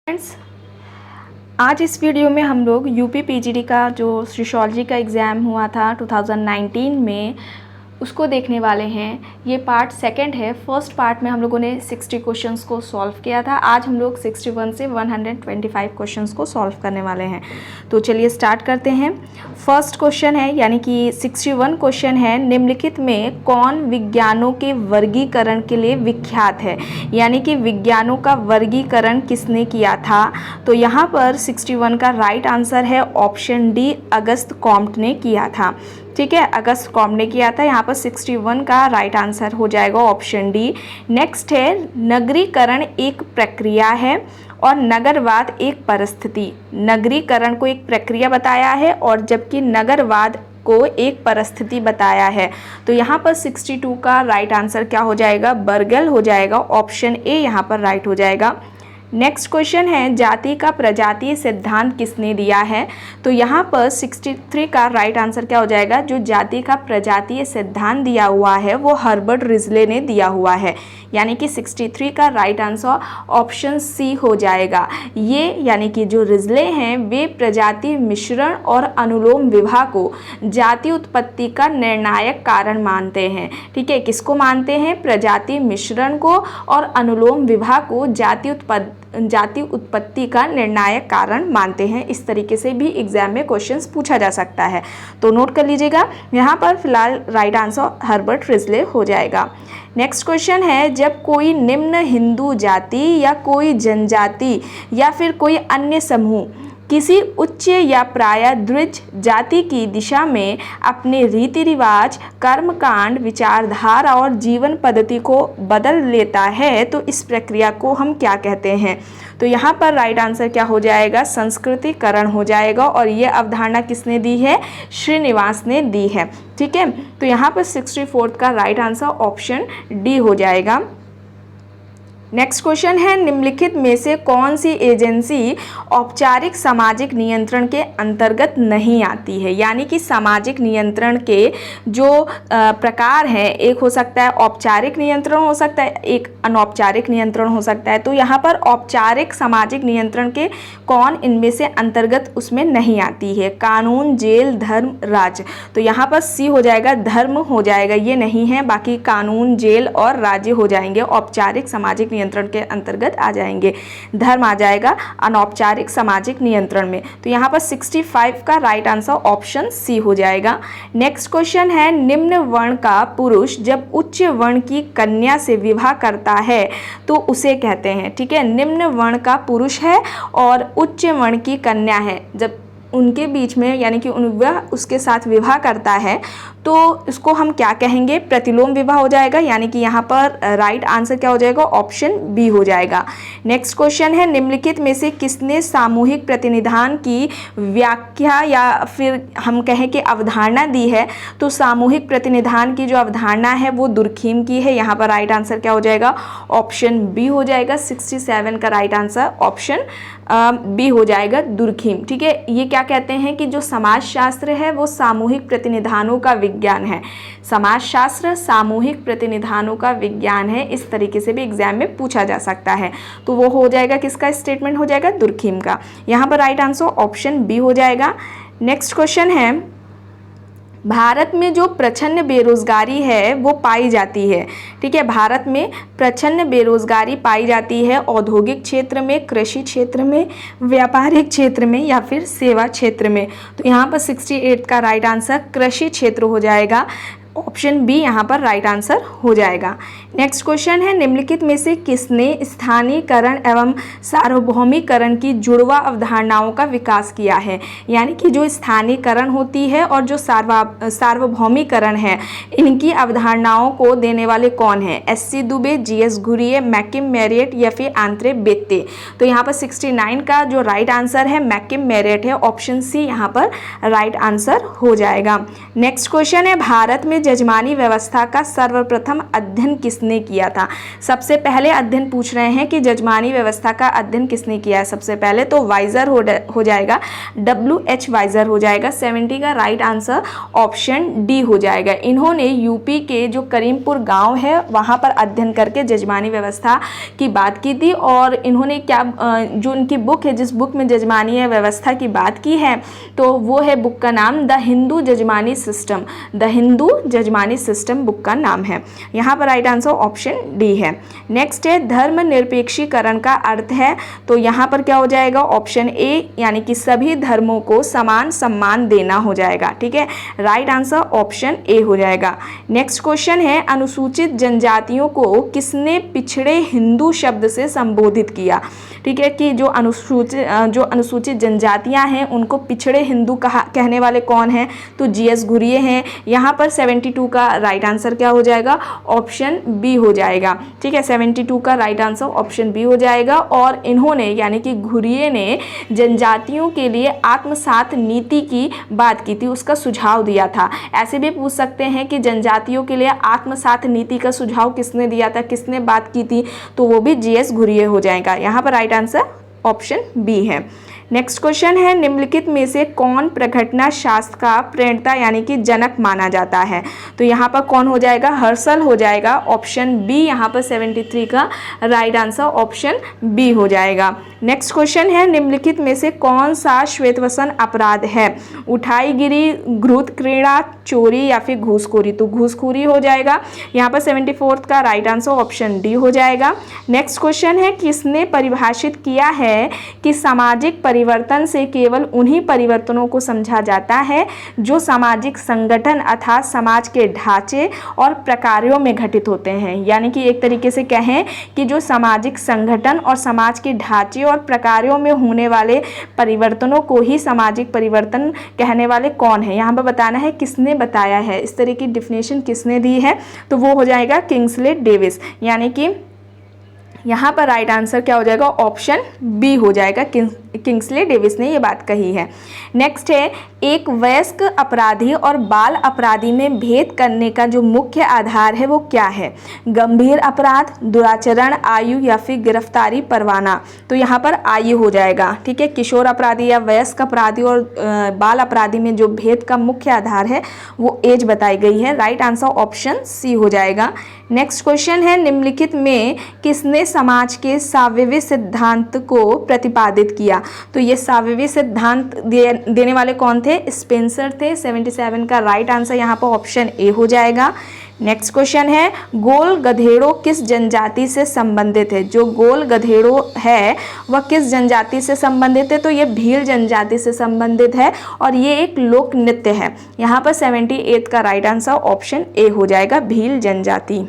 Friends, आज इस video में हम लोग यूपी पीजीडी का जो सोशियोलॉजी का एग्ज़ाम हुआ था 2019 में उसको देखने वाले हैं। ये पार्ट सेकंड है। फर्स्ट पार्ट में हम लोगों ने 60 क्वेश्चंस को सॉल्व किया था। आज हम लोग 61 से 125 क्वेश्चंस को सॉल्व करने वाले हैं। तो चलिए स्टार्ट करते हैं। फर्स्ट क्वेश्चन है यानी कि 61 क्वेश्चन है, निम्नलिखित में कौन विज्ञानों के वर्गीकरण के लिए विख्यात है, यानी कि विज्ञानों का वर्गीकरण किसने किया था। तो यहाँ पर 61 का राइट आंसर है ऑप्शन डी, अगस्त कॉम्ट ने किया था। ठीक है, अगस्त कॉम्ट ने किया था। यहाँ पर 61 का राइट आंसर हो जाएगा ऑप्शन डी। नेक्स्ट है, नगरीकरण एक प्रक्रिया है और नगरवाद एक परिस्थिति। नगरीकरण को एक प्रक्रिया बताया है और जबकि नगरवाद को एक परिस्थिति बताया है। तो यहाँ पर 62 का राइट आंसर क्या हो जाएगा, बर्गल हो जाएगा। ऑप्शन ए यहाँ पर राइट हो जाएगा। नेक्स्ट क्वेश्चन है, जाति का प्रजातीय सिद्धांत किसने दिया है। तो यहाँ पर 63 का राइट आंसर क्या हो जाएगा, जो जाति का प्रजातीय सिद्धांत दिया हुआ है वो हर्बर्ट रिजले ने दिया हुआ है, यानी कि 63 का राइट आंसर ऑप्शन सी हो जाएगा। ये यानी कि जो रिजले हैं वे प्रजाति मिश्रण और अनुलोम विवाह को जाति उत्पत्ति का निर्णायक कारण मानते हैं। ठीक है, किसको मानते हैं, प्रजाति मिश्रण को और अनुलोम विवाह को जाति उत्पत्ति का निर्णायक कारण मानते हैं। इस तरीके से भी एग्जाम में क्वेश्चंस पूछा जा सकता है, तो नोट कर लीजिएगा। यहाँ पर फिलहाल राइट आंसर हर्बर्ट रिजले हो जाएगा। नेक्स्ट क्वेश्चन है, जब कोई निम्न हिंदू जाति या कोई जनजाति या फिर कोई अन्य समूह किसी उच्च या प्रायः द्विज जाति की दिशा में अपने रीति रिवाज, कर्मकांड, विचारधारा और जीवन पद्धति को बदल लेता है तो इस प्रक्रिया को हम क्या कहते हैं। तो यहाँ पर राइट आंसर क्या हो जाएगा, संस्कृतिकरण हो जाएगा। और ये अवधारणा किसने दी है, श्रीनिवास ने दी है। ठीक है, तो यहाँ पर 64 का राइट आंसर ऑप्शन डी हो जाएगा। नेक्स्ट क्वेश्चन है, निम्नलिखित में से कौन सी एजेंसी औपचारिक सामाजिक नियंत्रण के अंतर्गत नहीं आती है। यानी कि सामाजिक नियंत्रण के जो प्रकार हैं, एक हो सकता है औपचारिक नियंत्रण, हो सकता है एक अनौपचारिक नियंत्रण हो सकता है। तो यहाँ पर औपचारिक सामाजिक नियंत्रण के कौन इनमें से अंतर्गत उसमें नहीं आती है, कानून, जेल, धर्म, राज्य। तो यहाँ पर सी हो जाएगा, धर्म हो जाएगा, ये नहीं है। बाकी कानून, जेल और राज्य हो जाएंगे, औपचारिक सामाजिक नियंत्रण के अंतर्गत आ जाएंगे। धर्म आ जाएगा अनौपचारिक सामाजिक नियंत्रण में। तो यहाँ पर 65 का राइट आंसर ऑप्शन सी हो जाएगा। नेक्स्ट क्वेश्चन है, निम्न वर्ण का पुरुष जब उच्च वर्ण की कन्या से विवाह करता है तो उसे कहते हैं। ठीक है, निम्न वर्ण का पुरुष है और उच्च वर्ण की कन्या है, जब उनके बीच में यानी कि वह उसके साथ विवाह करता है तो इसको हम क्या कहेंगे, प्रतिलोम विवाह हो जाएगा। यानी कि यहाँ पर राइट आंसर क्या हो जाएगा, ऑप्शन बी हो जाएगा। नेक्स्ट क्वेश्चन है, निम्नलिखित में से किसने सामूहिक प्रतिनिधान की व्याख्या या फिर हम कहें कि अवधारणा दी है। तो सामूहिक प्रतिनिधान की जो अवधारणा है वो दुर्खीम की है। यहाँ पर राइट आंसर क्या हो जाएगा, ऑप्शन बी हो जाएगा। 67 का राइट आंसर ऑप्शन बी हो जाएगा, दुर्खीम। ठीक है, ये क्या कहते हैं कि जो समाजशास्त्र है वो सामूहिक प्रतिनिधानों का विज्ञान है। समाजशास्त्र सामूहिक प्रतिनिधानों का विज्ञान है, इस तरीके से भी एग्जाम में पूछा जा सकता है। तो वो हो जाएगा किसका स्टेटमेंट हो जाएगा, दुर्खीम का। यहाँ पर राइट आंसर ऑप्शन बी हो जाएगा। नेक्स्ट क्वेश्चन है, भारत में जो प्रच्छन्न बेरोजगारी है वो पाई जाती है। ठीक है, भारत में प्रच्छन्न बेरोजगारी पाई जाती है औद्योगिक क्षेत्र में, कृषि क्षेत्र में, व्यापारिक क्षेत्र में या फिर सेवा क्षेत्र में। तो यहाँ पर 68 का राइट आंसर कृषि क्षेत्र हो जाएगा। ऑप्शन बी यहाँ पर राइट आंसर हो जाएगा। नेक्स्ट क्वेश्चन है, निम्नलिखित में से किसने स्थानीयकरण एवं सार्वभौमिकरण की जुड़वा अवधारणाओं का विकास किया है। यानी कि जो स्थानीयकरण होती है और जो सार्वभौमिकरण है, इनकी अवधारणाओं को देने वाले कौन हैं, SC. Dubey, GS. Ghurye, मैकिम merit या फिर आंद्रे बेत्ते। तो यहाँ पर 69 का जो राइट आंसर है मैकिम मेरिट है। ऑप्शन सी यहाँ पर राइट आंसर हो जाएगा। नेक्स्ट क्वेश्चन है, भारत में जजमानी व्यवस्था का सर्वप्रथम अध्ययन किसने किया था? सबसे पहले अध्ययन पूछ रहे हैं कि जजमानी व्यवस्था का अध्ययन किसने किया है। सबसे पहले तो वाइजर हो जाएगा, WH वाइजर हो जाएगा। 70 का राइट आंसर ऑप्शन डी हो जाएगा। इन्होंने यूपी के जो करीमपुर गांव है वहां पर अध्ययन करके जजमानी व्यवस्था की बात की थी। और इन्होंने क्या, जो उनकी बुक है, जिस बुक में जजमानी व्यवस्था की बात की है, तो वो है बुक का नाम the Hindu jajmani system. The Hindu jajmani system book का नाम है। यहाँ पर राइट आंसर ऑप्शन डी है। नेक्स्ट है धर्मनिरपेक्षीकरण का अर्थ है, तो यहाँ पर क्या हो जाएगा? ऑप्शन ए, यानी कि सभी धर्मों को समान सम्मान देना हो जाएगा। ठीक है, राइट आंसर ऑप्शन ए हो जाएगा। नेक्स्ट क्वेश्चन है अनुसूचित जनजातियों को किसने पिछड़े हिंदू शब्द से संबोधित किया? ठीक है, कि जो अनुसूचित जनजातियां हैं उनको पिछड़े हिंदू कहने वाले कौन हैं? तो GS घुरिये हैं। यहाँ पर 72 का राइट आंसर क्या हो जाएगा? ऑप्शन बी हो जाएगा। ठीक है, 72 का राइट आंसर ऑप्शन बी हो जाएगा। और इन्होंने, यानी कि घुरिये ने जनजातियों के लिए आत्मसात नीति की बात की थी, उसका सुझाव दिया था। ऐसे भी पूछ सकते हैं कि जनजातियों के लिए आत्मसात नीति का सुझाव किसने दिया था, किसने बात की थी, तो वो भी GS घुरिये हो जाएगा। यहाँ पर राइट आंसर ऑप्शन बी है। नेक्स्ट क्वेश्चन है निम्नलिखित में से कौन प्रघटना शास्त्र का प्रणेता यानी कि जनक माना जाता है? तो यहाँ पर कौन हो जाएगा? हर्षल हो जाएगा। ऑप्शन बी यहाँ पर 73 का राइट आंसर ऑप्शन बी हो जाएगा। नेक्स्ट क्वेश्चन है निम्नलिखित में से कौन सा श्वेतवसन अपराध है? उठाईगिरी, घृत क्रीड़ा, चोरी या फिर घूसखोरी? तो घूसखोरी हो जाएगा। यहाँ पर 74 का राइट आंसर ऑप्शन डी हो जाएगा। नेक्स्ट क्वेश्चन है किसने परिभाषित किया है कि सामाजिक परिवर्तन से केवल उन्हीं परिवर्तनों को समझा जाता है जो सामाजिक संगठन अर्थात समाज के ढांचे और प्रकारों में घटित होते हैं? यानी कि एक तरीके से कहें कि जो सामाजिक संगठन और समाज के ढांचे और प्रकारों में होने वाले परिवर्तनों को ही सामाजिक परिवर्तन कहने वाले कौन है? यहाँ पर बताना है किसने बताया है, इस तरह की डिफिनेशन किसने दी है, तो वो हो जाएगा किंग्सले डेविस। यानी कि यहाँ पर राइट आंसर क्या हो जाएगा? ऑप्शन बी हो जाएगा, किंग्सले डेविस ने ये बात कही है। नेक्स्ट है एक वयस्क अपराधी और बाल अपराधी में भेद करने का जो मुख्य आधार है वो क्या है? गंभीर अपराध, दुराचरण, आयु या फिर गिरफ्तारी परवाना? तो यहाँ पर आयु हो जाएगा। ठीक है, किशोर अपराधी या वयस्क अपराधी और बाल अपराधी में जो भेद का मुख्य आधार है वो एज बताई गई है। राइट आंसर ऑप्शन सी हो जाएगा। नेक्स्ट क्वेश्चन है निम्नलिखित में किसने समाज के साविवी सिद्धांत को प्रतिपादित किया? तो ये साविवी सिद्धांत देने वाले कौन थे? स्पेंसर थे। 77 का राइट आंसर यहाँ पर ऑप्शन ए हो जाएगा। नेक्स्ट क्वेश्चन है गोल गधेड़ो किस जनजाति से संबंधित है? जो गोल गधेड़ो है वह किस जनजाति से संबंधित है? तो ये भील जनजाति से संबंधित है और ये एक लोक नृत्य है। यहाँ पर 78 का राइट आंसर ऑप्शन ए हो जाएगा, भील जनजाति।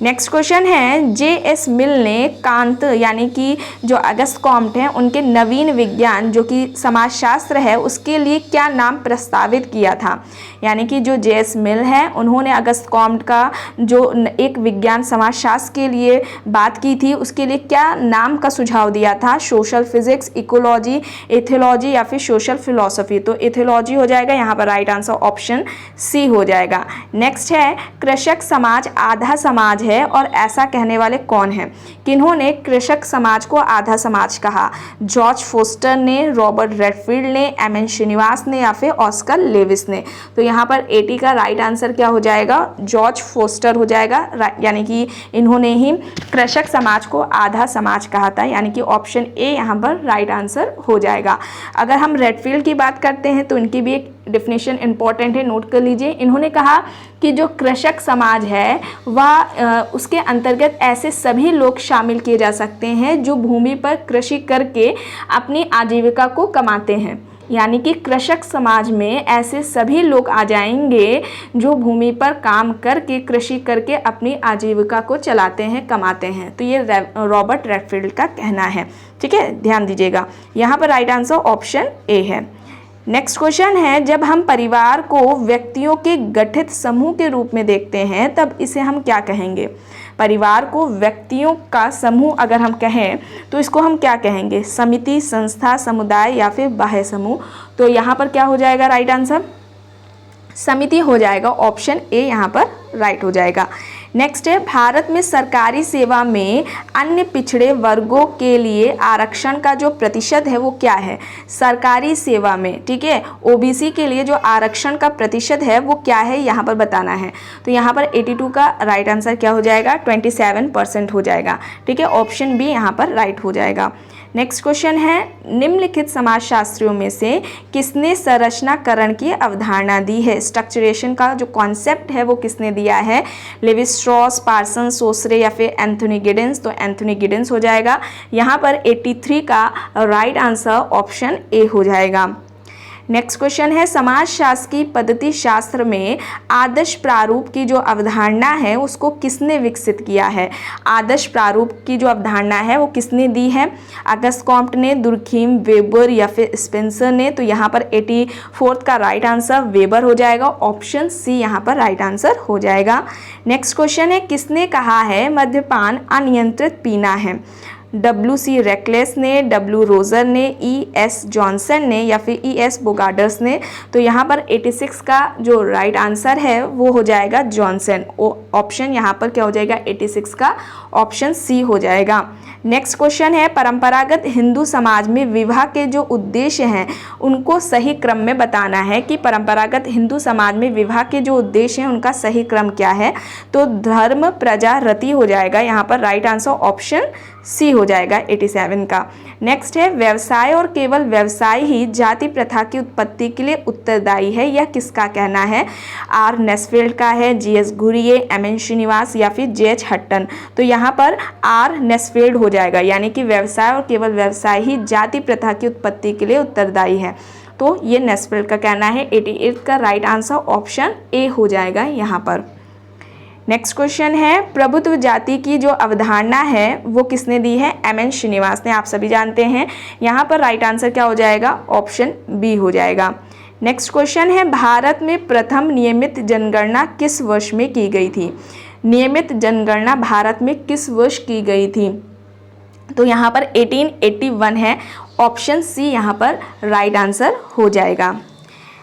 नेक्स्ट क्वेश्चन है JS मिल ने कांत यानी कि जो अगस्त कॉम्ट हैं उनके नवीन विज्ञान जो कि समाजशास्त्र है उसके लिए क्या नाम प्रस्तावित किया था? यानी कि जो JS मिल है उन्होंने अगस्त कॉम्ट का जो एक विज्ञान समाजशास्त्र के लिए बात की थी उसके लिए क्या नाम का सुझाव दिया था? सोशल फिजिक्स, इकोलॉजी, एथियोलॉजी या फिर सोशल फिलॉसफी? तो एथियोलॉजी हो जाएगा। यहाँ पर राइट आंसर ऑप्शन सी हो जाएगा। नेक्स्ट है कृषक समाज आधा समाज है और ऐसा कहने वाले कौन हैं? किन्होंने कृषक समाज को आधा समाज कहा? जॉर्ज फोस्टर ने, रॉबर्ट रेडफील्ड ने, MN श्रीनिवास ने या फिर ऑस्कर लेविस ने? तो यहाँ पर 80 का राइट आंसर क्या हो जाएगा? जॉर्ज फोस्टर हो जाएगा। यानी कि इन्होंने ही कृषक समाज को आधा समाज कहा था, यानी कि ऑप्शन ए यहाँ पर राइट आंसर हो जाएगा। अगर हम रेडफील्ड की बात करते हैं तो इनकी भी एक डेफिनेशन इंपॉर्टेंट है, नोट कर लीजिए। इन्होंने कहा कि जो कृषक समाज है वह उसके अंतर्गत ऐसे सभी लोग शामिल किए जा सकते हैं जो भूमि पर कृषि करके अपनी आजीविका को कमाते हैं। यानी कि कृषक समाज में ऐसे सभी लोग आ जाएंगे जो भूमि पर काम करके कृषि करके अपनी आजीविका को चलाते हैं, कमाते हैं। तो ये रॉबर्ट रेडफील्ड का कहना है। ठीक है, ध्यान दीजिएगा। यहाँ पर राइट आंसर ऑप्शन ए है। नेक्स्ट क्वेश्चन है जब हम परिवार को व्यक्तियों के गठित समूह के रूप में देखते हैं तब इसे हम क्या कहेंगे? परिवार को व्यक्तियों का समूह अगर हम कहें तो इसको हम क्या कहेंगे? समिति, संस्था, समुदाय या फिर बाह्य समूह? तो यहाँ पर क्या हो जाएगा राइट आंसर? समिति हो जाएगा, ऑप्शन ए यहाँ पर राइट हो जाएगा। नेक्स्ट है, भारत में सरकारी सेवा में अन्य पिछड़े वर्गों के लिए आरक्षण का जो प्रतिशत है वो क्या है? सरकारी सेवा में, ठीक है, ओबीसी के लिए जो आरक्षण का प्रतिशत है वो क्या है यहाँ पर बताना है। तो यहाँ पर 82 का राइट आंसर क्या हो जाएगा? 27% हो जाएगा, ठीक है, ऑप्शन बी यहाँ पर राइट हो जाएगा। नेक्स्ट क्वेश्चन है, निम्नलिखित समाजशास्त्रियों में से किसने संरचनाकरण की अवधारणा दी है? स्ट्रक्चरेशन का जो कॉन्सेप्ट है वो किसने दिया है? लेवी स्ट्रॉस, पार्सन, सोसरे या फिर एंथोनी गिडेंस? तो एंथोनी गिडेंस हो जाएगा। यहाँ पर 83 का राइट आंसर ऑप्शन ए हो जाएगा। नेक्स्ट क्वेश्चन है, समाजशास्त्र की पद्धति शास्त्र में आदर्श प्रारूप की जो अवधारणा है उसको किसने विकसित किया है? आदर्श प्रारूप की जो अवधारणा है वो किसने दी है? अगस्त कॉम्ट ने, दुर्खीम, वेबर या फिर स्पेंसर ने? तो यहाँ पर 84 का राइट आंसर वेबर हो जाएगा, ऑप्शन सी यहाँ पर राइट आंसर हो जाएगा। नेक्स्ट क्वेश्चन है, किसने कहा है मद्यपान अनियंत्रित पीना है? WC रेकलेस ने, W रोजर ने, ES जॉनसन ने या फिर ES बोगार्डर्स ने? तो यहाँ पर 86 का जो राइट आंसर है वो हो जाएगा जॉनसन, ऑप्शन यहाँ पर क्या हो जाएगा? 86 का ऑप्शन सी हो जाएगा। नेक्स्ट क्वेश्चन है, परंपरागत हिंदू समाज में विवाह के जो उद्देश्य हैं उनको सही क्रम में बताना है कि परंपरागत हिंदू समाज में विवाह के जो उद्देश्य हैं उनका सही क्रम क्या है? तो धर्म, प्रजा, रति हो जाएगा यहाँ पर राइट आंसर, ऑप्शन सी हो जाएगा 87 का। नेक्स्ट है, व्यवसाय और केवल व्यवसाय ही जाति प्रथा की उत्पत्ति के लिए उत्तरदायी है, यह किसका कहना है? आर नेस्फील्ड का है, GS घुरिये, MN श्रीनिवास या फिर JH हट्टन? तो यहाँ पर आर नेस्फील्ड हो जाएगा, यानी कि व्यवसाय और केवल व्यवसाय ही जाति प्रथा की उत्पत्ति के लिए उत्तरदायी है। तो ये नेस्फील्ड का कहना है। 88 का राइट आंसर ऑप्शन ए हो जाएगा यहाँ पर। नेक्स्ट क्वेश्चन है, प्रभुत्व जाति की जो अवधारणा है वो किसने दी है? MN श्रीनिवास ने, आप सभी जानते हैं। यहाँ पर राइट आंसर क्या हो जाएगा? ऑप्शन बी हो जाएगा। नेक्स्ट क्वेश्चन है, भारत में प्रथम नियमित जनगणना किस वर्ष में की गई थी? नियमित जनगणना भारत में किस वर्ष की गई थी? तो यहाँ पर 1881 है, ऑप्शन सी यहाँ पर राइट आंसर हो जाएगा।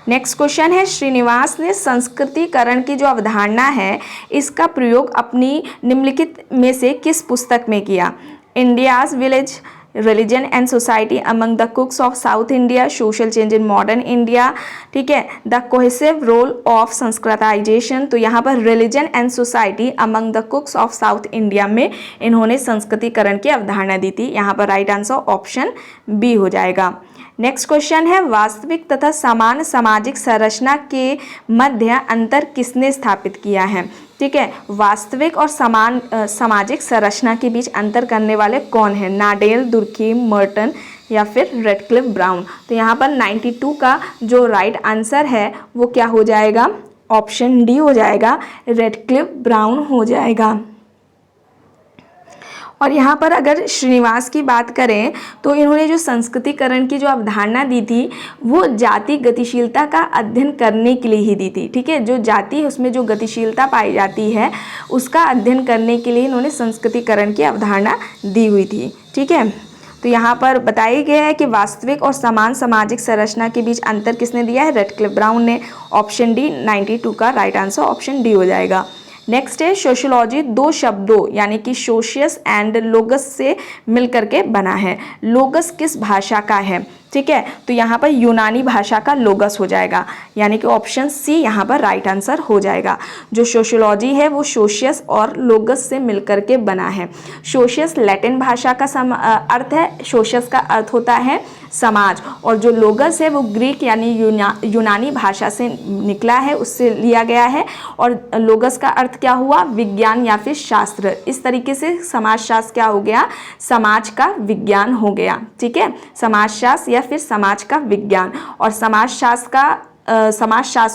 नेक्स्ट क्वेश्चन है, श्रीनिवास ने संस्कृतिकरण की जो अवधारणा है इसका प्रयोग अपनी निम्नलिखित में से किस पुस्तक में किया? India's village, religion and society among the Coorgs of South India, social change in modern India, ठीक है, the cohesive role of Sanskritisation? तो यहाँ पर religion and society among the Coorgs of South India में इन्होंने संस्कृतिकरण की अवधारणा दी थी। यहाँ पर राइट आंसर ऑप्शन बी हो जाएगा। नेक्स्ट क्वेश्चन है, वास्तविक तथा समान सामाजिक संरचना के मध्य अंतर किसने स्थापित किया है? ठीक है, वास्तविक और समान सामाजिक संरचना के बीच अंतर करने वाले कौन है? नाडेल, दुर्खीम, मर्टन या फिर रेडक्लिफ ब्राउन? तो यहाँ पर 92 का जो राइट आंसर है वो क्या हो जाएगा? ऑप्शन डी हो जाएगा, रेडक्लिफ ब्राउन हो जाएगा। और यहाँ पर अगर श्रीनिवास की बात करें तो इन्होंने जो संस्कृतिकरण की जो अवधारणा दी थी वो जाति गतिशीलता का अध्ययन करने के लिए ही दी थी। ठीक है, जो जाति है उसमें जो गतिशीलता पाई जाती है उसका अध्ययन करने के लिए इन्होंने संस्कृतिकरण की अवधारणा दी हुई थी। ठीक है, तो यहाँ पर बताया गया है कि वास्तविक और समान सामाजिक संरचना के बीच अंतर किसने दिया है? रेडक्लिफ ब्राउन ने। ऑप्शन डी 92 का राइट आंसर ऑप्शन डी हो जाएगा। नेक्स्ट है, सोशियोलॉजी दो शब्दों यानी कि सोशियस एंड लोगस से मिलकर के बना है। लोगस किस भाषा का है? ठीक है, तो यहाँ पर यूनानी भाषा का लोगस हो जाएगा, यानी कि ऑप्शन सी यहाँ पर राइट आंसर हो जाएगा। जो सोशियोलॉजी है वो सोशियस और लोगस से मिलकर के बना है। सोशियस लैटिन भाषा का अर्थ है, सोशियस का अर्थ होता है समाज, और जो लोगस है वो ग्रीक यानी यूनानी भाषा से निकला है, उससे लिया गया है। और लोगस का अर्थ क्या हुआ? विज्ञान या फिर शास्त्र। इस तरीके से समाजशास्त्र क्या हो गया? समाज का विज्ञान हो गया। ठीक है, समाजशास्त्र या फिर समाज का विज्ञान। और समाजशास्त्र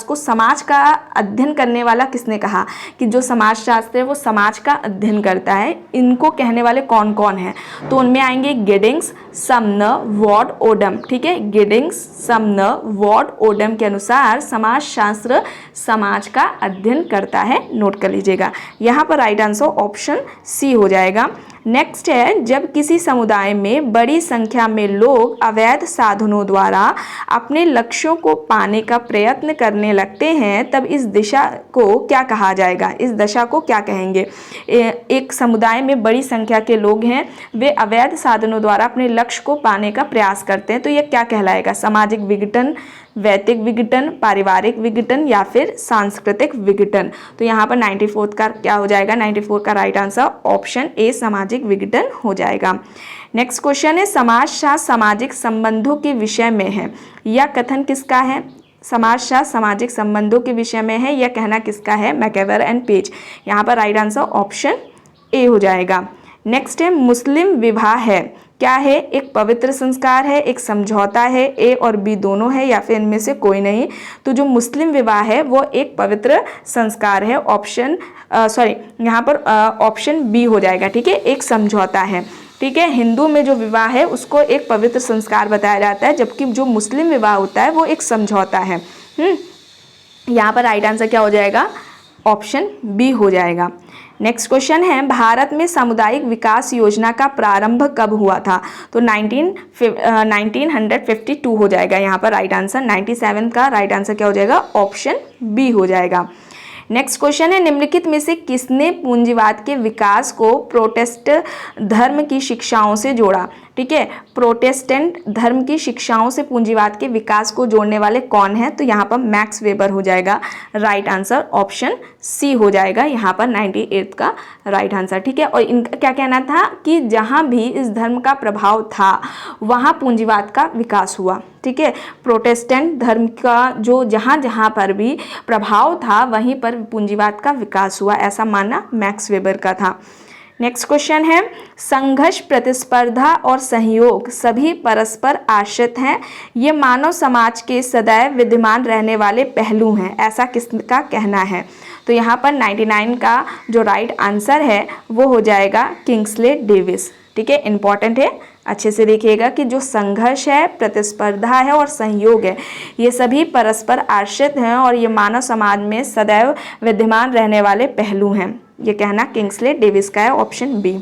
को समाज का अध्ययन करने वाला किसने कहा? कि जो समाजशास्त्र है वो समाज का अध्ययन करता है। इनको कहने वाले कौन कौन हैं? तो उनमें आएंगे गिडिंग्स, समन वॉर्ड ओडम, ठीक है, गिडिंग्स समन वॉर्ड ओडम के अनुसार समाजशास्त्र समाज का अध्ययन करता है। नोट कर लीजिएगा, यहाँ पर राइट आंसर ऑप्शन सी हो जाएगा। नेक्स्ट है, जब किसी समुदाय में बड़ी संख्या में लोग अवैध साधनों द्वारा अपने लक्ष्यों को पाने का प्रयत्न करने लगते हैं तब इस दिशा को क्या कहा जाएगा, इस दशा को क्या कहेंगे। एक समुदाय में बड़ी संख्या के लोग हैं, वे अवैध साधनों द्वारा अपने लक्ष्य को पाने का प्रयास करते हैं, तो यह क्या कहलाएगा, सामाजिक विघटन, वैयक्तिक विघटन, पारिवारिक विघटन या फिर सांस्कृतिक विघटन। तो यहाँ पर 94 का क्या हो जाएगा, 94 का राइट आंसर ऑप्शन ए सामाजिक विघटन हो जाएगा। नेक्स्ट क्वेश्चन है, समाजशास्त्र सामाजिक संबंधों के विषय में है, यह कथन किसका है। समाजशास्त्र सामाजिक संबंधों के विषय में है, यह कहना किसका है, मैकेवर एंड पेज। यहाँ पर राइट आंसर ऑप्शन ए हो जाएगा। नेक्स्ट है, मुस्लिम विवाह है, क्या है, एक पवित्र संस्कार है, एक समझौता है, ए और बी दोनों है या फिर इनमें से कोई नहीं। तो जो मुस्लिम विवाह है वो एक पवित्र संस्कार है, ऑप्शन यहाँ पर ऑप्शन बी हो जाएगा, ठीक है, एक समझौता है, ठीक है। हिंदू में जो विवाह है उसको एक पवित्र संस्कार बताया जाता है, जबकि जो मुस्लिम विवाह होता है वो एक समझौता है। यहाँ पर राइट आंसर क्या हो जाएगा, ऑप्शन बी हो जाएगा। नेक्स्ट क्वेश्चन है, भारत में सामुदायिक विकास योजना का प्रारंभ कब हुआ था। तो 1952 हो जाएगा, यहाँ पर राइट आंसर 97 का राइट आंसर क्या हो जाएगा, ऑप्शन बी हो जाएगा। नेक्स्ट क्वेश्चन है, निम्नलिखित में से किसने पूंजीवाद के विकास को प्रोटेस्ट धर्म की शिक्षाओं से जोड़ा। ठीक है, प्रोटेस्टेंट धर्म की शिक्षाओं से पूंजीवाद के विकास को जोड़ने वाले कौन है। तो यहाँ पर मैक्स वेबर हो जाएगा, राइट आंसर ऑप्शन सी हो जाएगा यहाँ पर 98 का राइट आंसर। ठीक है, और इनका क्या कहना था कि जहाँ भी इस धर्म का प्रभाव था वहाँ पूंजीवाद का विकास हुआ। ठीक है, प्रोटेस्टेंट धर्म का जो जहाँ जहाँ पर भी प्रभाव था वहीं पर पूंजीवाद का विकास हुआ, ऐसा मानना मैक्स वेबर का था। नेक्स्ट क्वेश्चन है, संघर्ष, प्रतिस्पर्धा और सहयोग सभी परस्पर आश्रित हैं, ये मानव समाज के सदैव विद्यमान रहने वाले पहलू हैं, ऐसा किसका कहना है। तो यहाँ पर 99 का जो राइट आंसर है वो हो जाएगा किंग्सले डेविस। ठीक है, इंपॉर्टेंट है, अच्छे से देखिएगा कि जो संघर्ष है, प्रतिस्पर्धा है और सहयोग है, ये सभी परस्पर आश्रित हैं और ये मानव समाज में सदैव विद्यमान रहने वाले पहलू हैं, ये कहना किंग्सले डेविस का है, ऑप्शन बी।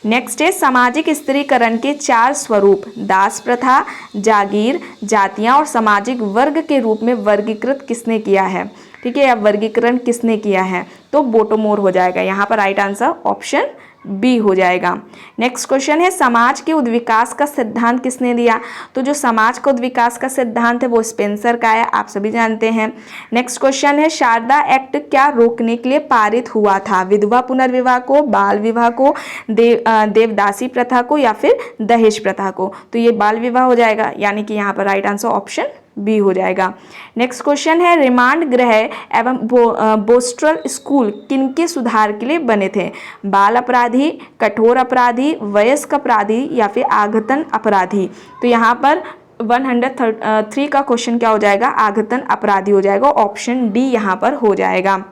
नेक्स्ट है, सामाजिक स्त्रीकरण के 4 स्वरूप दास प्रथा, जागीर, जातियां और सामाजिक वर्ग के रूप में वर्गीकृत किसने किया है। ठीक है, अब वर्गीकरण किसने किया है, तो बोटोमोर हो जाएगा, यहाँ पर राइट आंसर ऑप्शन बी हो जाएगा। नेक्स्ट क्वेश्चन है, समाज के उद्विकास का सिद्धांत किसने दिया। तो जो समाज का उद्विकास का सिद्धांत है वो स्पेंसर का है, आप सभी जानते हैं। नेक्स्ट क्वेश्चन है, शारदा एक्ट क्या रोकने के लिए पारित हुआ था, विधवा पुनर्विवाह को, बाल विवाह को, देवदासी प्रथा को या फिर दहेज प्रथा को। तो ये बाल विवाह हो जाएगा, यानी कि यहाँ पर राइट आंसर ऑप्शन बी हो जाएगा। नेक्स्ट क्वेश्चन है, रिमांड गृह एवं बोस्टल स्कूल किनके सुधार के लिए बने थे, बाल अपराधी, कठोर अपराधी, वयस्क अपराधी या फिर आघतन अपराधी। तो यहाँ पर 103 का क्वेश्चन क्या हो जाएगा, आघतन अपराधी हो जाएगा, ऑप्शन डी यहाँ पर हो जाएगा।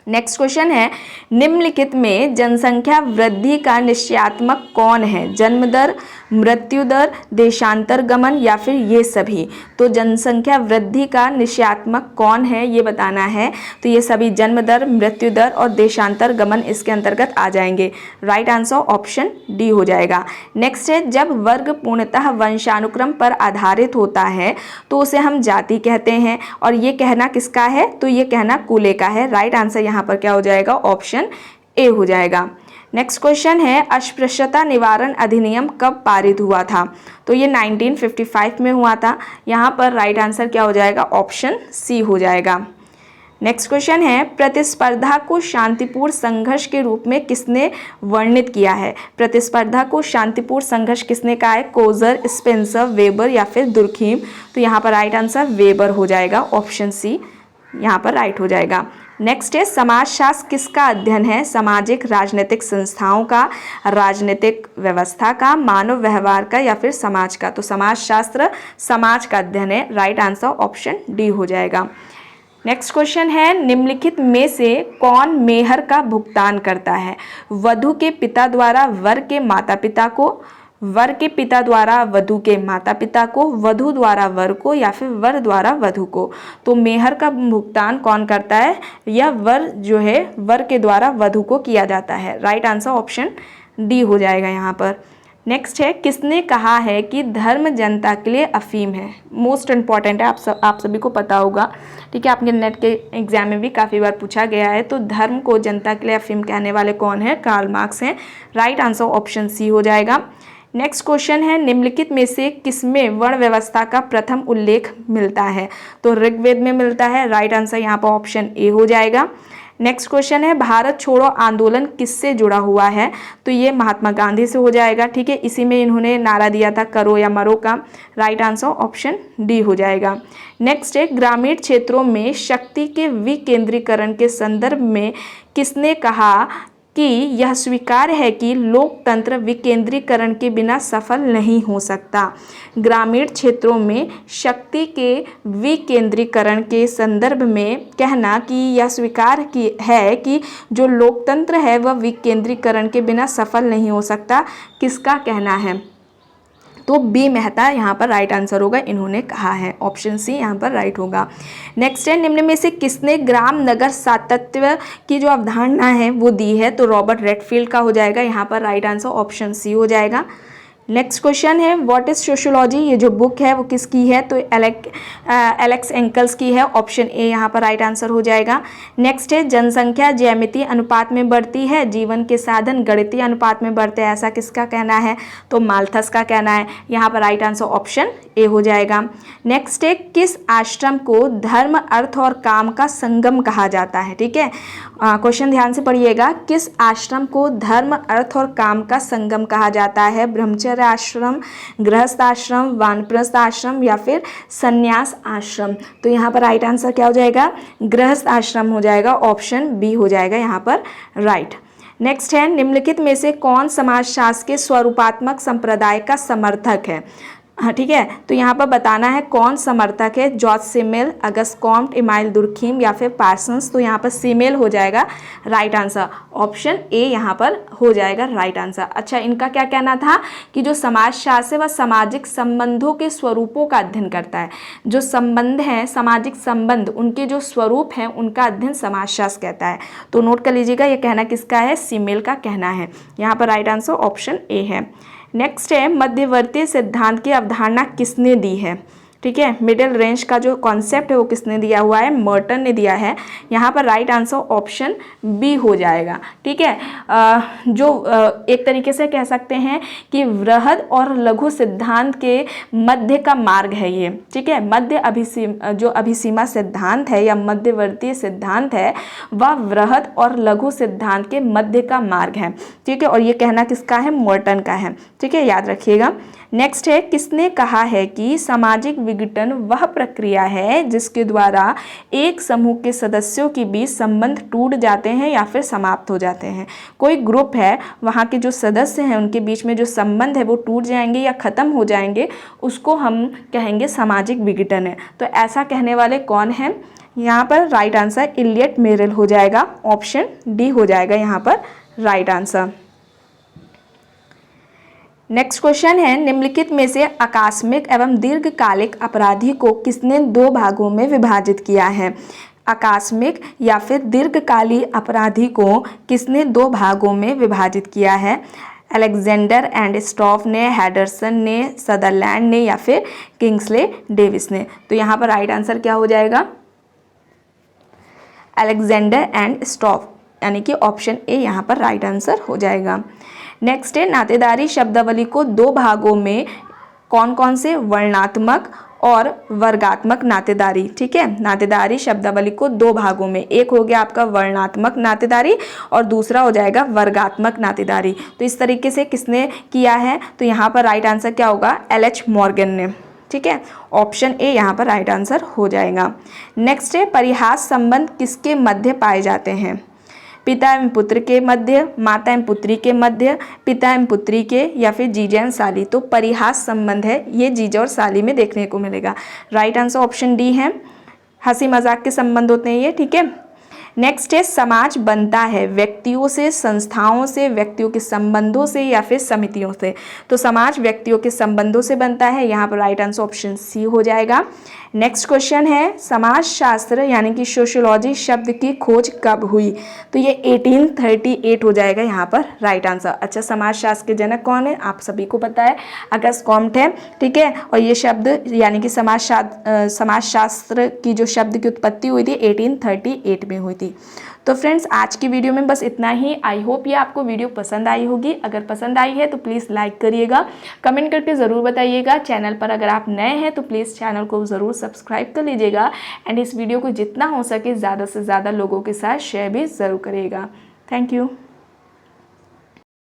नेक्स्ट क्वेश्चन है, निम्नलिखित में जनसंख्या वृद्धि का निश्चयात्मक कौन है, जन्म दर, मृत्यु दर, देशांतर गमन या फिर ये सभी। तो जनसंख्या वृद्धि का निश्चयात्मक कौन है ये बताना है, तो ये सभी जन्म दर, मृत्यु दर और देशांतर गमन इसके अंतर्गत आ जाएंगे, राइट आंसर ऑप्शन डी हो जाएगा। नेक्स्ट है, जब वर्ग पूर्णतः वंशानुक्रम पर आधारित होता है तो उसे हम जाति कहते हैं, और ये कहना किसका है, तो ये कहना कूले का है, राइट आंसर यहाँ पर क्या हो जाएगा, ऑप्शन ए हो जाएगा। नेक्स्ट क्वेश्चन है, अस्पृश्यता निवारण अधिनियम कब पारित हुआ था। तो ये 1955 में हुआ था, यहाँ पर राइट आंसर क्या हो जाएगा, ऑप्शन सी हो जाएगा। नेक्स्ट क्वेश्चन है, प्रतिस्पर्धा को शांतिपूर्ण संघर्ष के रूप में किसने वर्णित किया है। प्रतिस्पर्धा को शांतिपूर्ण संघर्ष किसने कहा है, कोजर, स्पेंसर, वेबर या फिर दुर्खीम। तो यहाँ पर राइट आंसर वेबर हो जाएगा, ऑप्शन सी यहाँ पर राइट हो जाएगा। नेक्स्ट है, समाजशास्त्र किसका अध्ययन है, सामाजिक राजनीतिक संस्थाओं का, राजनीतिक व्यवस्था का, मानव व्यवहार का या फिर समाज का। तो समाजशास्त्र समाज का अध्ययन है, राइट आंसर ऑप्शन डी हो जाएगा। नेक्स्ट क्वेश्चन है, निम्नलिखित में से कौन मेहर का भुगतान करता है, वधु के पिता द्वारा वर के माता पिता को, वर के पिता द्वारा वधू के माता पिता को, वधू द्वारा वर को, या फिर वर द्वारा वधू को। तो मेहर का भुगतान कौन करता है? यह वर जो है वर के द्वारा वधू को किया जाता है। राइट आंसर ऑप्शन डी हो जाएगा यहाँ पर। नेक्स्ट है, किसने कहा है कि धर्म जनता के लिए अफीम है? मोस्ट इम्पॉर्टेंट है, आप सभी को पता होगा, ठीक है, आपके नेट के एग्जाम में भी काफ़ी बार पूछा गया है। तो धर्म को जनता के लिए अफीम कहने वाले कौन है? कार्ल मार्क्स हैं। राइट आंसर ऑप्शन सी हो जाएगा। नेक्स्ट क्वेश्चन है, निम्नलिखित में से किसमें वर्ण व्यवस्था का प्रथम उल्लेख मिलता है? तो ऋग्वेद में मिलता है। राइट आंसर यहाँ पर ऑप्शन ए हो जाएगा। नेक्स्ट क्वेश्चन है, भारत छोड़ो आंदोलन किससे जुड़ा हुआ है? तो ये महात्मा गांधी से हो जाएगा, ठीक है, इसी में इन्होंने नारा दिया था करो या मरो का। राइट आंसर ऑप्शन डी हो जाएगा। नेक्स्ट है, ग्रामीण क्षेत्रों में शक्ति के विकेंद्रीकरण के संदर्भ में किसने कहा कि यह स्वीकार्य है कि लोकतंत्र विकेंद्रीकरण के बिना सफल नहीं हो सकता? ग्रामीण क्षेत्रों में शक्ति के विकेंद्रीकरण के संदर्भ में कहना कि यह स्वीकार्य है कि जो लोकतंत्र है वह विकेंद्रीकरण के बिना सफल नहीं हो सकता, किसका कहना है? तो बी मेहता यहाँ पर राइट आंसर होगा, इन्होंने कहा है। ऑप्शन सी यहाँ पर राइट होगा। नेक्स्ट है, निम्न में से किसने ग्राम नगर सातत्य की जो अवधारणा है वो दी है? तो रॉबर्ट रेडफील्ड का हो जाएगा यहाँ पर। राइट आंसर ऑप्शन सी हो जाएगा। नेक्स्ट क्वेश्चन है, व्हाट इज सोशियोलॉजी? ये जो बुक है वो किसकी है? तो एलेक्स एंकल्स की है। ऑप्शन ए यहाँ पर राइट आंसर हो जाएगा। नेक्स्ट है, जनसंख्या ज्यामितीय अनुपात में बढ़ती है, जीवन के साधन गणितीय अनुपात में बढ़ते हैं, ऐसा किसका कहना है? तो माल्थस का कहना है। यहाँ पर राइट आंसर ऑप्शन ए हो जाएगा। नेक्स्ट है, किस आश्रम को धर्म अर्थ और काम का संगम कहा जाता है? ठीक है, क्वेश्चन ध्यान से पढ़िएगा। किस आश्रम को धर्म अर्थ और काम का संगम कहा जाता है? ब्रह्मचर्य आश्रम, गृहस्थ आश्रम, वानप्रस्थ आश्रम, या फिर संन्यास आश्रम? तो यहाँ पर राइट आंसर क्या हो जाएगा? गृहस्थ आश्रम हो जाएगा। ऑप्शन बी हो जाएगा यहाँ पर राइट। नेक्स्ट है, निम्नलिखित में से कौन समाजशास्त्र के स्वरूपात्मक संप्रदाय का समर्थक है? हाँ ठीक है, तो यहाँ पर बताना है कौन समर्थक है। George Simmel, August Comte, email Durkheim, या फिर पार्सन्स? तो यहाँ पर सिमेल हो जाएगा राइट आंसर। ऑप्शन ए यहाँ पर हो जाएगा राइट आंसर। अच्छा, इनका क्या कहना था कि जो समाजशास्त्र है वह सामाजिक संबंधों के स्वरूपों का अध्ययन करता है। जो संबंध हैं, सामाजिक संबंध, उनके जो स्वरूप हैं उनका अध्ययन समाजशास्त्र कहता है। तो नोट कर लीजिएगा, ये कहना किसका है? सिमेल का कहना है। यहाँ पर राइट आंसर ऑप्शन ए है। नेक्स्ट है, मध्यवर्ती सिद्धांत की अवधारणा किसने दी है? ठीक है, मिडिल रेंज का जो कॉन्सेप्ट है वो किसने दिया हुआ है? मर्टन ने दिया है। यहाँ पर राइट आंसर ऑप्शन बी हो जाएगा। ठीक है, एक तरीके से कह सकते हैं कि वृहद और लघु सिद्धांत के मध्य का मार्ग है ये। ठीक है, जो अभिसीमा सिद्धांत है या मध्यवर्ती सिद्धांत है वह वृहद और लघु सिद्धांत के मध्य का मार्ग है। ठीक है, और ये कहना किसका है? मर्टन का है। ठीक है, याद रखिएगा। नेक्स्ट है, किसने कहा है कि सामाजिक विघटन वह प्रक्रिया है जिसके द्वारा एक समूह के सदस्यों के बीच संबंध टूट जाते हैं या फिर समाप्त हो जाते हैं? कोई ग्रुप है, वहाँ के जो सदस्य हैं उनके बीच में जो संबंध है वो टूट जाएंगे या ख़त्म हो जाएंगे, उसको हम कहेंगे सामाजिक विघटन है। तो ऐसा कहने वाले कौन हैं? यहाँ पर राइट आंसर इलियट मेरिल हो जाएगा। ऑप्शन डी हो जाएगा यहाँ पर राइट आंसर। नेक्स्ट क्वेश्चन है, निम्नलिखित में से आकस्मिक एवं दीर्घकालिक अपराधी को किसने दो भागों में विभाजित किया है? आकस्मिक या फिर दीर्घकालिक अपराधी को किसने दो भागों में विभाजित किया है? अलेक्जेंडर एंड स्टॉफ ने, हैडरसन ने, सदरलैंड ने, या फिर किंग्सले डेविस ने? तो यहाँ पर राइट आंसर क्या हो जाएगा? अलेक्जेंडर एंड स्टॉफ, यानी कि ऑप्शन ए यहाँ पर राइट आंसर हो जाएगा। नेक्स्ट है, नातेदारी शब्दावली को दो भागों में कौन कौन से? वर्णात्मक और वर्गात्मक नातेदारी। ठीक है, नातेदारी शब्दावली को दो भागों में, एक हो गया आपका वर्णात्मक नातेदारी और दूसरा हो जाएगा वर्गात्मक नातेदारी। तो इस तरीके से किसने किया है? तो यहाँ पर राइट आंसर क्या होगा? एल.एच. मॉर्गन ने। ठीक है, ऑप्शन ए यहाँ पर राइट आंसर हो जाएगा। नेक्स्ट है, परिहास संबंध किसके मध्य पाए जाते हैं? पिता एवं पुत्र के मध्य, माता एवं पुत्री के मध्य, पिता एवं पुत्री के, या फिर जीजा एवं साली? तो परिहास संबंध है ये जीजा और साली में देखने को मिलेगा। राइट आंसर ऑप्शन डी है। हंसी मजाक के संबंध होते हैं ये। ठीक है, नेक्स्ट है समाज बनता है व्यक्तियों से, संस्थाओं से, व्यक्तियों के संबंधों से या फिर समितियों से। तो समाज व्यक्तियों के संबंधों से बनता है, यहाँ पर राइट आंसर ऑप्शन सी हो जाएगा। नेक्स्ट क्वेश्चन है समाजशास्त्र यानी कि सोशियोलॉजी शब्द की खोज कब हुई? तो ये 1838 हो जाएगा यहाँ पर राइट आंसर। अच्छा, समाजशास्त्र के जनक कौन है? आप सभी को पता है, अगस्त कॉम्ट है, ठीक है। और ये शब्द यानी कि समाजशास्त्र की जो शब्द की उत्पत्ति हुई थी 1838 में हुई थी। तो फ्रेंड्स, आज की वीडियो में बस इतना ही। आई होप ये आपको वीडियो पसंद आई होगी। अगर पसंद आई है तो प्लीज़ लाइक करिएगा, कमेंट करके ज़रूर बताइएगा। चैनल पर अगर आप नए हैं तो प्लीज़ चैनल को ज़रूर सब्सक्राइब कर लीजिएगा एंड इस वीडियो को जितना हो सके ज़्यादा से ज़्यादा लोगों के साथ शेयर भी ज़रूर करिएगा। Thank you.